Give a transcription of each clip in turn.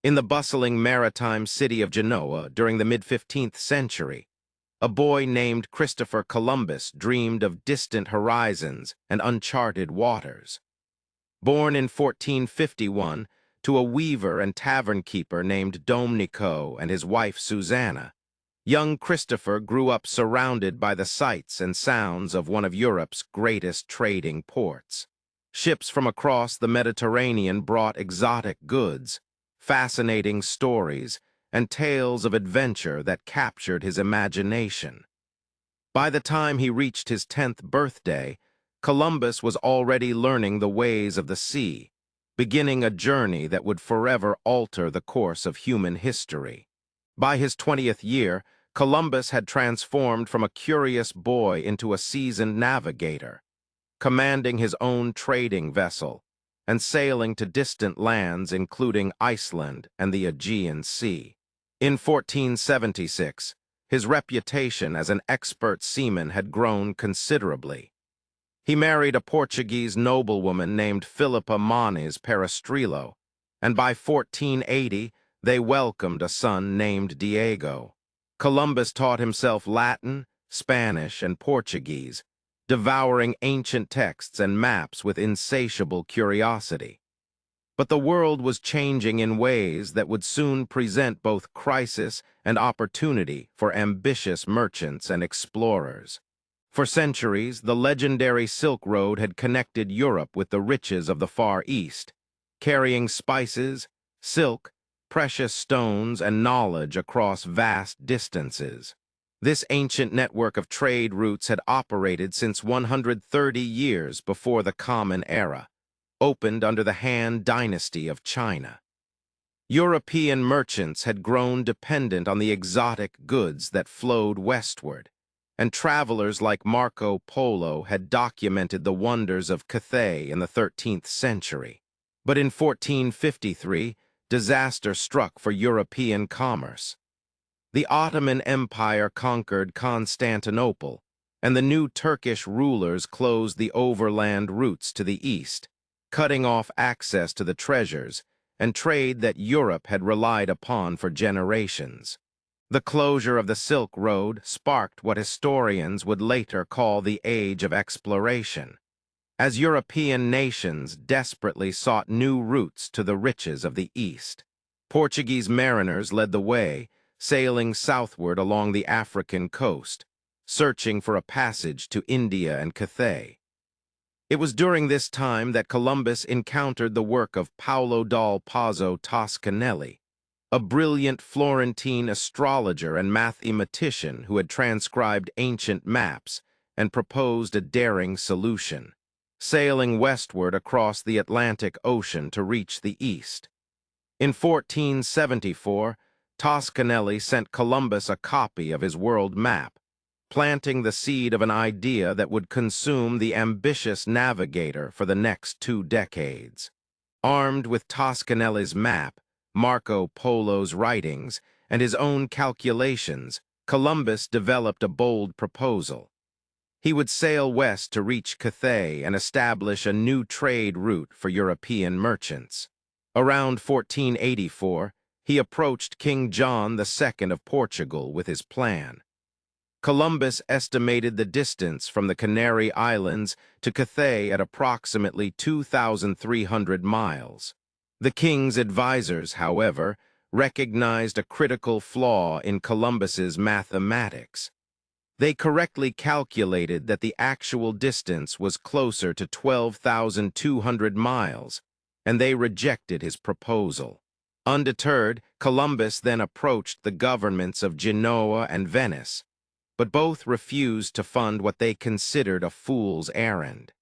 In the bustling maritime city of Genoa during the mid-15th century, a boy named Christopher Columbus dreamed of distant horizons and uncharted waters. Born in 1451 to a weaver and tavern keeper named Domenico and his wife Susanna, young Christopher grew up surrounded by the sights and sounds of one of Europe's greatest trading ports. Ships from across the Mediterranean brought exotic goods, fascinating stories, and tales of adventure that captured his imagination. By the time he reached his 10th birthday, Columbus was already learning the ways of the sea, beginning a journey that would forever alter the course of human history. By his 20th year, Columbus had transformed from a curious boy into a seasoned navigator, commanding his own trading vessel and sailing to distant lands including Iceland and the Aegean Sea. In 1476, his reputation as an expert seaman had grown considerably. He married a Portuguese noblewoman named Philippa Manes Perestrello, and by 1480 they welcomed a son named Diego. Columbus taught himself Latin, Spanish, and Portuguese, devouring ancient texts and maps with insatiable curiosity. But the world was changing in ways that would soon present both crisis and opportunity for ambitious merchants and explorers. For centuries, the legendary Silk Road had connected Europe with the riches of the Far East, carrying spices, silk, precious stones, and knowledge across vast distances. This ancient network of trade routes had operated since 130 years before the Common Era, opened under the Han Dynasty of China. European merchants had grown dependent on the exotic goods that flowed westward, and travelers like Marco Polo had documented the wonders of Cathay in the 13th century. But in 1453, disaster struck for European commerce. The Ottoman Empire conquered Constantinople, and the new Turkish rulers closed the overland routes to the east, cutting off access to the treasures and trade that Europe had relied upon for generations. The closure of the Silk Road sparked what historians would later call the Age of Exploration, as European nations desperately sought new routes to the riches of the East. Portuguese mariners led the way, sailing southward along the African coast, searching for a passage to India and Cathay. It was during this time that Columbus encountered the work of Paolo dal Pozzo Toscanelli, a brilliant Florentine astrologer and mathematician who had transcribed ancient maps and proposed a daring solution, sailing westward across the Atlantic Ocean to reach the east. In 1474, Toscanelli sent Columbus a copy of his world map, planting the seed of an idea that would consume the ambitious navigator for the next 2 decades. Armed with Toscanelli's map, Marco Polo's writings, and his own calculations, Columbus developed a bold proposal. He would sail west to reach Cathay and establish a new trade route for European merchants. Around 1484, he approached King John II of Portugal with his plan. Columbus estimated the distance from the Canary Islands to Cathay at approximately 2,300 miles. The king's advisors, however, recognized a critical flaw in Columbus's mathematics. They correctly calculated that the actual distance was closer to 12,200 miles, and they rejected his proposal. Undeterred, Columbus then approached the governments of Genoa and Venice, but both refused to fund what they considered a fool's errand.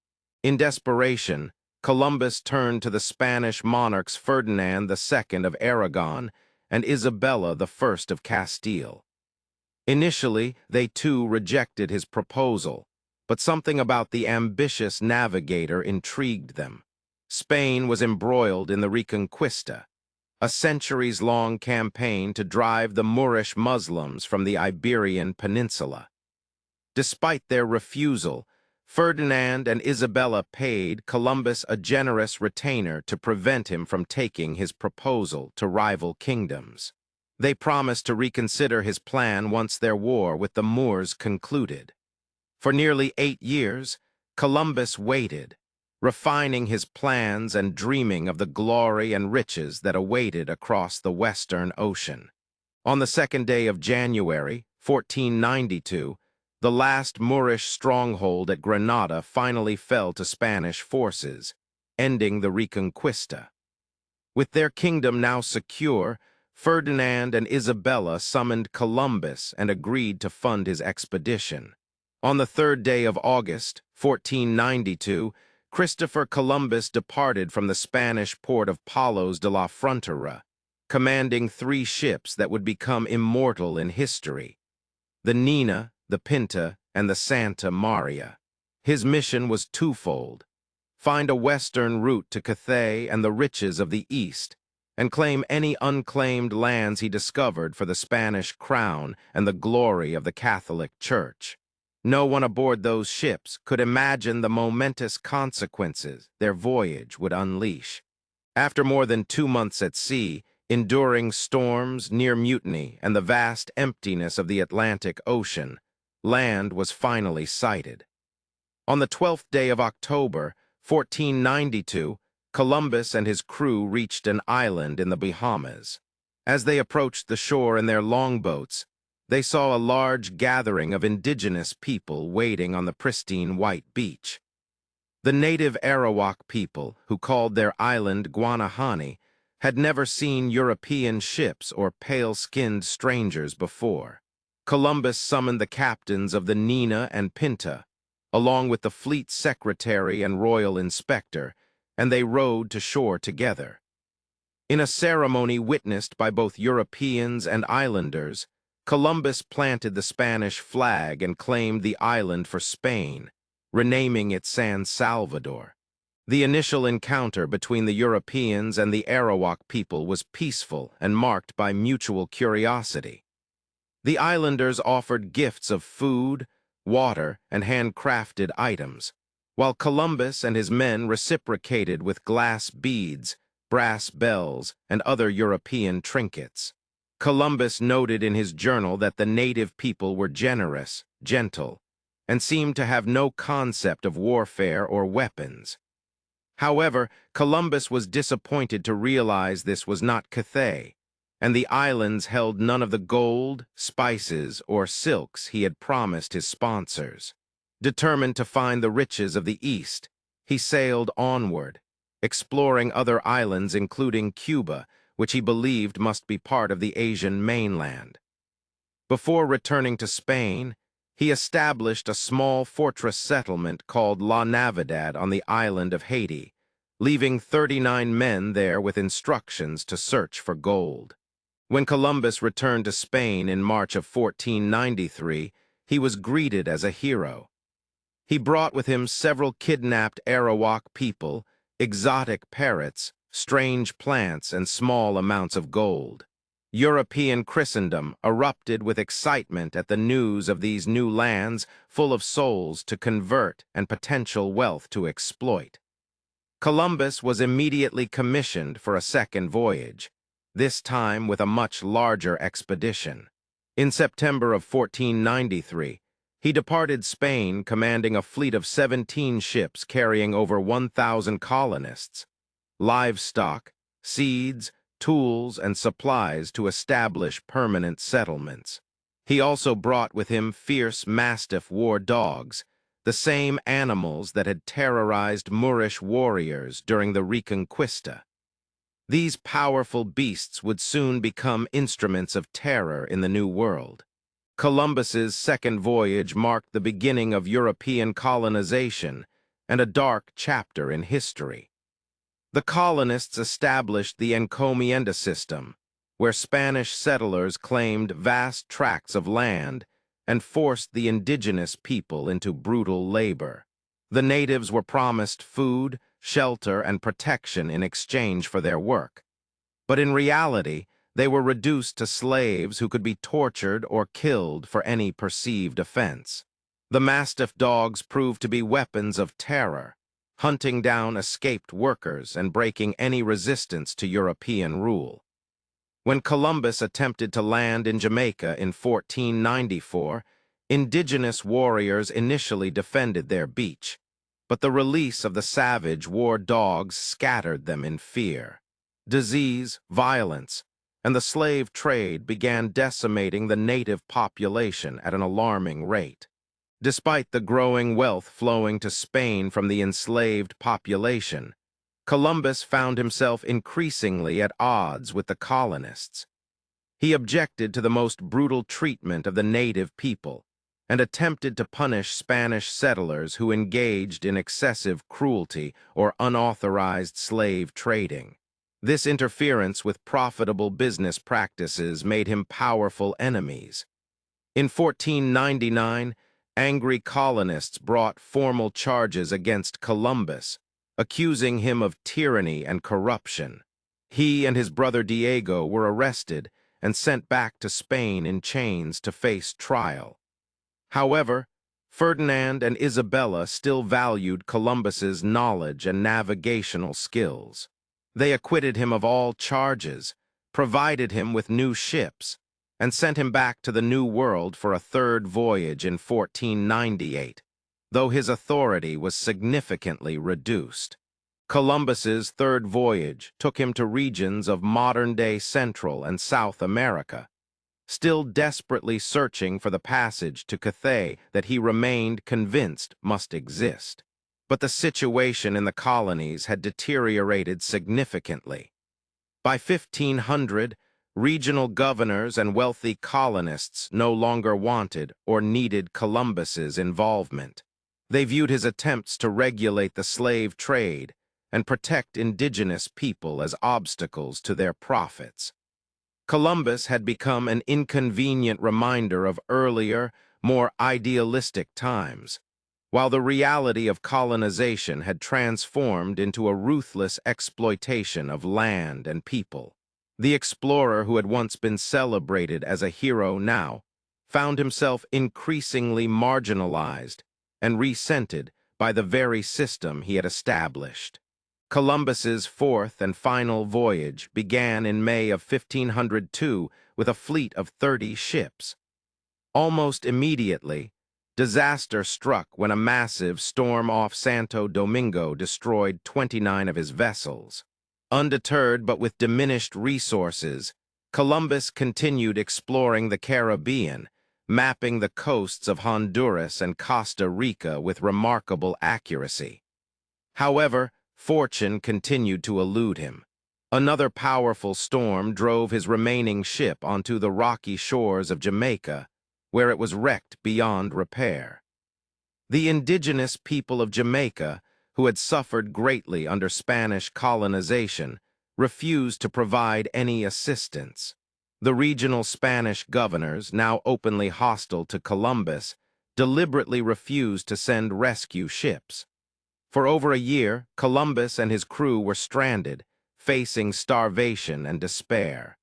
In desperation, Columbus turned to the Spanish monarchs Ferdinand II of Aragon and Isabella I of Castile. Initially, they too rejected his proposal, but something about the ambitious navigator intrigued them. Spain was embroiled in the Reconquista, a centuries-long campaign to drive the Moorish Muslims from the Iberian Peninsula. Despite their refusal, Ferdinand and Isabella paid Columbus a generous retainer to prevent him from taking his proposal to rival kingdoms. They promised to reconsider his plan once their war with the Moors concluded. For nearly 8 years, Columbus waited, refining his plans and dreaming of the glory and riches that awaited across the Western Ocean. On the 2nd day of January, 1492, the last Moorish stronghold at Granada finally fell to Spanish forces, ending the Reconquista. With their kingdom now secure, Ferdinand and Isabella summoned Columbus and agreed to fund his expedition. On the 3rd day of August, 1492, Christopher Columbus departed from the Spanish port of Palos de la Frontera, commanding 3 ships that would become immortal in history: the Nina, the Pinta, and the Santa Maria. His mission was twofold: find a western route to Cathay and the riches of the East, and claim any unclaimed lands he discovered for the Spanish crown and the glory of the Catholic Church. No one aboard those ships could imagine the momentous consequences their voyage would unleash. After more than 2 months at sea, enduring storms, near mutiny, and the vast emptiness of the Atlantic Ocean, land was finally sighted. On the 12th day of October, 1492, Columbus and his crew reached an island in the Bahamas. As they approached the shore in their longboats, they saw a large gathering of indigenous people waiting on the pristine white beach. The native Arawak people, who called their island Guanahani, had never seen European ships or pale-skinned strangers before. Columbus summoned the captains of the Nina and Pinta, along with the fleet secretary and royal inspector, and they rowed to shore together. In a ceremony witnessed by both Europeans and islanders, Columbus planted the Spanish flag and claimed the island for Spain, renaming it San Salvador. The initial encounter between the Europeans and the Arawak people was peaceful and marked by mutual curiosity. The islanders offered gifts of food, water, and handcrafted items, while Columbus and his men reciprocated with glass beads, brass bells, and other European trinkets. Columbus noted in his journal that the native people were generous, gentle, and seemed to have no concept of warfare or weapons. However, Columbus was disappointed to realize this was not Cathay, and the islands held none of the gold, spices, or silks he had promised his sponsors. Determined to find the riches of the East, he sailed onward, exploring other islands including Cuba, which he believed must be part of the Asian mainland. Before returning to Spain, he established a small fortress settlement called La Navidad on the island of Haiti, leaving 39 men there with instructions to search for gold. When Columbus returned to Spain in March of 1493, he was greeted as a hero. He brought with him several kidnapped Arawak people, exotic parrots, strange plants, and small amounts of gold. European Christendom erupted with excitement at the news of these new lands full of souls to convert and potential wealth to exploit. Columbus was immediately commissioned for a second voyage, this time with a much larger expedition. In September of 1493, he departed Spain commanding a fleet of 17 ships carrying over 1,000 colonists, livestock, seeds, tools, and supplies to establish permanent settlements. He also brought with him fierce Mastiff war dogs, the same animals that had terrorized Moorish warriors during the Reconquista. These powerful beasts would soon become instruments of terror in the New World. Columbus's second voyage marked the beginning of European colonization and a dark chapter in history. The colonists established the encomienda system, where Spanish settlers claimed vast tracts of land and forced the indigenous people into brutal labor. The natives were promised food, shelter, and protection in exchange for their work. But in reality, they were reduced to slaves who could be tortured or killed for any perceived offense. The Mastiff dogs proved to be weapons of terror, hunting down escaped workers and breaking any resistance to European rule. When Columbus attempted to land in Jamaica in 1494, indigenous warriors initially defended their beach, but the release of the savage war dogs scattered them in fear. Disease, violence, and the slave trade began decimating the native population at an alarming rate. Despite the growing wealth flowing to Spain from the enslaved population, Columbus found himself increasingly at odds with the colonists. He objected to the most brutal treatment of the native people and attempted to punish Spanish settlers who engaged in excessive cruelty or unauthorized slave trading. This interference with profitable business practices made him powerful enemies. In 1499, angry colonists brought formal charges against Columbus, accusing him of tyranny and corruption. He and his brother Diego were arrested and sent back to Spain in chains to face trial. However, Ferdinand and Isabella still valued Columbus's knowledge and navigational skills. They acquitted him of all charges, provided him with new ships, and sent him back to the New World for a third voyage in 1498, though his authority was significantly reduced. Columbus's third voyage took him to regions of modern-day Central and South America, still desperately searching for the passage to Cathay that he remained convinced must exist. But the situation in the colonies had deteriorated significantly. By 1500, regional governors and wealthy colonists no longer wanted or needed Columbus's involvement. They viewed his attempts to regulate the slave trade and protect indigenous people as obstacles to their profits. Columbus had become an inconvenient reminder of earlier, more idealistic times, while the reality of colonization had transformed into a ruthless exploitation of land and people. The explorer who had once been celebrated as a hero now found himself increasingly marginalized and resented by the very system he had established. Columbus's fourth and final voyage began in May of 1502 with a fleet of 30 ships. Almost immediately, disaster struck when a massive storm off Santo Domingo destroyed 29 of his vessels. Undeterred but with diminished resources, Columbus continued exploring the Caribbean, mapping the coasts of Honduras and Costa Rica with remarkable accuracy. However, fortune continued to elude him. Another powerful storm drove his remaining ship onto the rocky shores of Jamaica, where it was wrecked beyond repair. The indigenous people of Jamaica, who had suffered greatly under Spanish colonization, refused to provide any assistance. The regional Spanish governors, now openly hostile to Columbus, deliberately refused to send rescue ships. For over a year, Columbus and his crew were stranded, facing starvation and despair.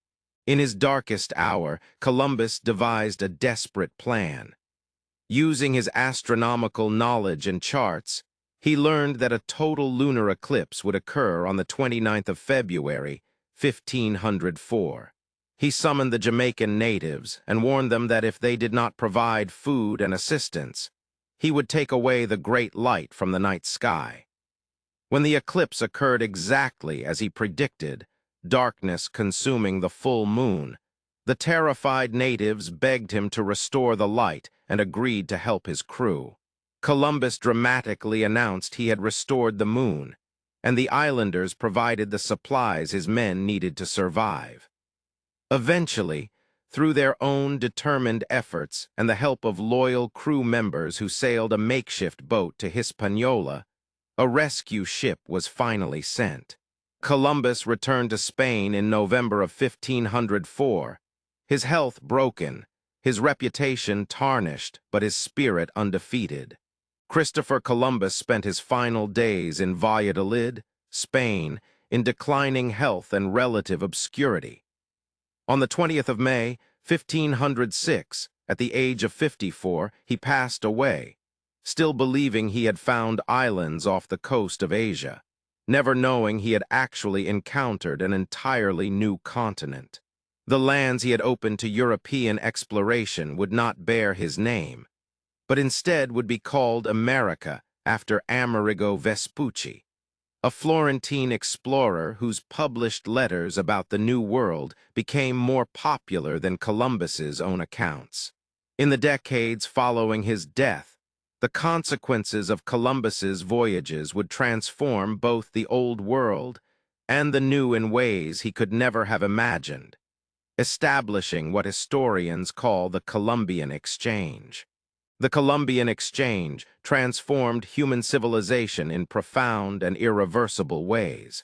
In his darkest hour, Columbus devised a desperate plan. Using his astronomical knowledge and charts, he learned that a total lunar eclipse would occur on the 29th of February, 1504. He summoned the Jamaican natives and warned them that if they did not provide food and assistance, he would take away the great light from the night sky. When the eclipse occurred exactly as he predicted, darkness consuming the full moon, the terrified natives begged him to restore the light and agreed to help his crew. Columbus dramatically announced he had restored the moon, and the islanders provided the supplies his men needed to survive. Eventually, through their own determined efforts and the help of loyal crew members who sailed a makeshift boat to Hispaniola, a rescue ship was finally sent. Columbus returned to Spain in November of 1504, his health broken, his reputation tarnished, but his spirit undefeated. Christopher Columbus spent his final days in Valladolid, Spain, in declining health and relative obscurity. On the 20th of May, 1506, At the age of 54, he passed away, still believing he had found islands off the coast of Asia, never knowing he had actually encountered an entirely new continent. The lands he had opened to European exploration would not bear his name, but instead would be called America after Amerigo Vespucci, a Florentine explorer whose published letters about the New World became more popular than Columbus's own accounts. In the decades following his death, the consequences of Columbus's voyages would transform both the Old World and the New in ways he could never have imagined, establishing what historians call the Columbian Exchange. The Columbian Exchange transformed human civilization in profound and irreversible ways.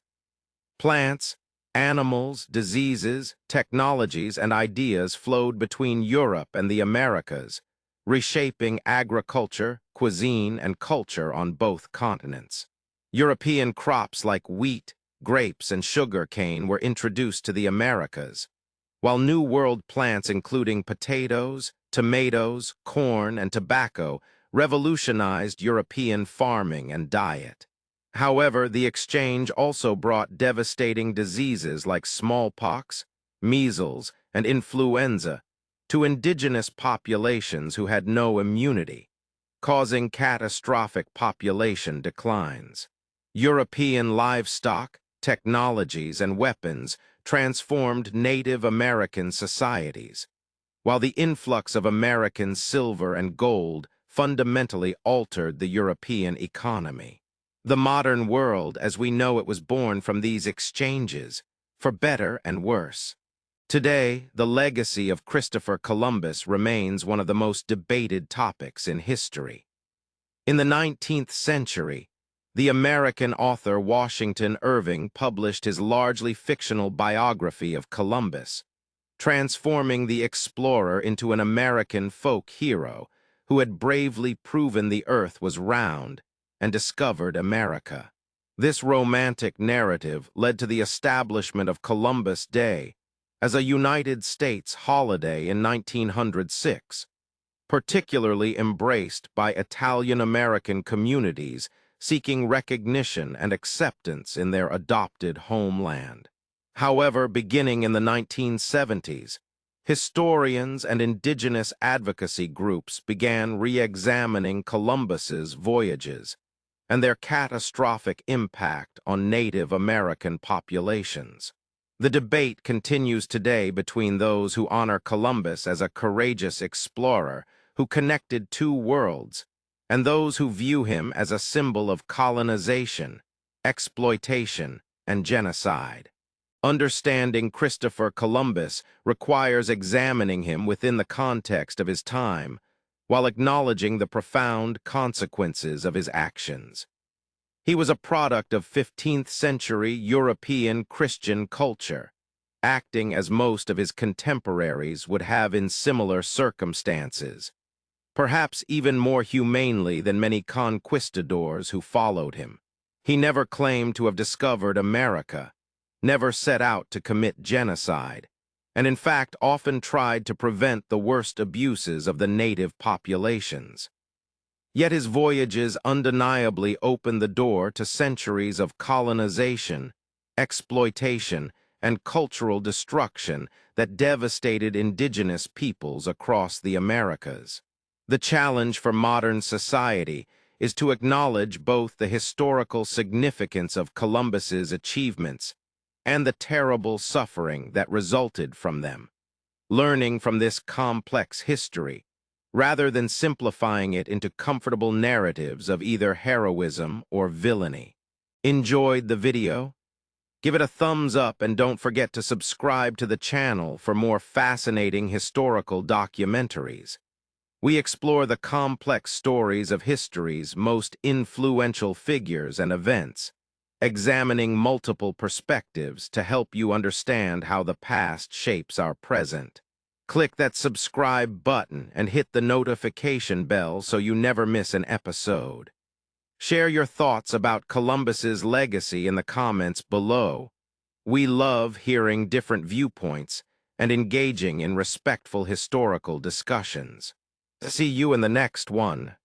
Plants, animals, diseases, technologies, and ideas flowed between Europe and the Americas, reshaping agriculture, cuisine, and culture on both continents. European crops like wheat, grapes, and sugar cane were introduced to the Americas, while New World plants including potatoes, tomatoes, corn, and tobacco revolutionized European farming and diet. However, the exchange also brought devastating diseases like smallpox, measles, and influenza to indigenous populations who had no immunity, causing catastrophic population declines. European livestock, technologies, and weapons transformed Native American societies, while the influx of American silver and gold fundamentally altered the European economy. The modern world, as we know it, was born from these exchanges, for better and worse. Today, the legacy of Christopher Columbus remains one of the most debated topics in history. In the 19th century, the American author Washington Irving published his largely fictional biography of Columbus, transforming the explorer into an American folk hero who had bravely proven the earth was round and discovered America. This romantic narrative led to the establishment of Columbus Day as a United States holiday in 1906, particularly embraced by Italian-American communities seeking recognition and acceptance in their adopted homeland. However, beginning in the 1970s, historians and indigenous advocacy groups began re-examining Columbus's voyages and their catastrophic impact on Native American populations. The debate continues today between those who honor Columbus as a courageous explorer who connected two worlds and those who view him as a symbol of colonization, exploitation, and genocide. Understanding Christopher Columbus requires examining him within the context of his time, while acknowledging the profound consequences of his actions. He was a product of 15th-century European Christian culture, acting as most of his contemporaries would have in similar circumstances, perhaps even more humanely than many conquistadors who followed him. He never claimed to have discovered America, never set out to commit genocide, and in fact often tried to prevent the worst abuses of the native populations. Yet his voyages undeniably opened the door to centuries of colonization, exploitation, and cultural destruction that devastated indigenous peoples across the Americas. The challenge for modern society is to acknowledge both the historical significance of Columbus's achievements and the terrible suffering that resulted from them, learning from this complex history, rather than simplifying it into comfortable narratives of either heroism or villainy. Enjoyed the video? Give it a thumbs up and don't forget to subscribe to the channel for more fascinating historical documentaries. We explore the complex stories of history's most influential figures and events, examining multiple perspectives to help you understand how the past shapes our present. Click that subscribe button and hit the notification bell so you never miss an episode. Share your thoughts about Columbus's legacy in the comments below. We love hearing different viewpoints and engaging in respectful historical discussions. See you in the next one.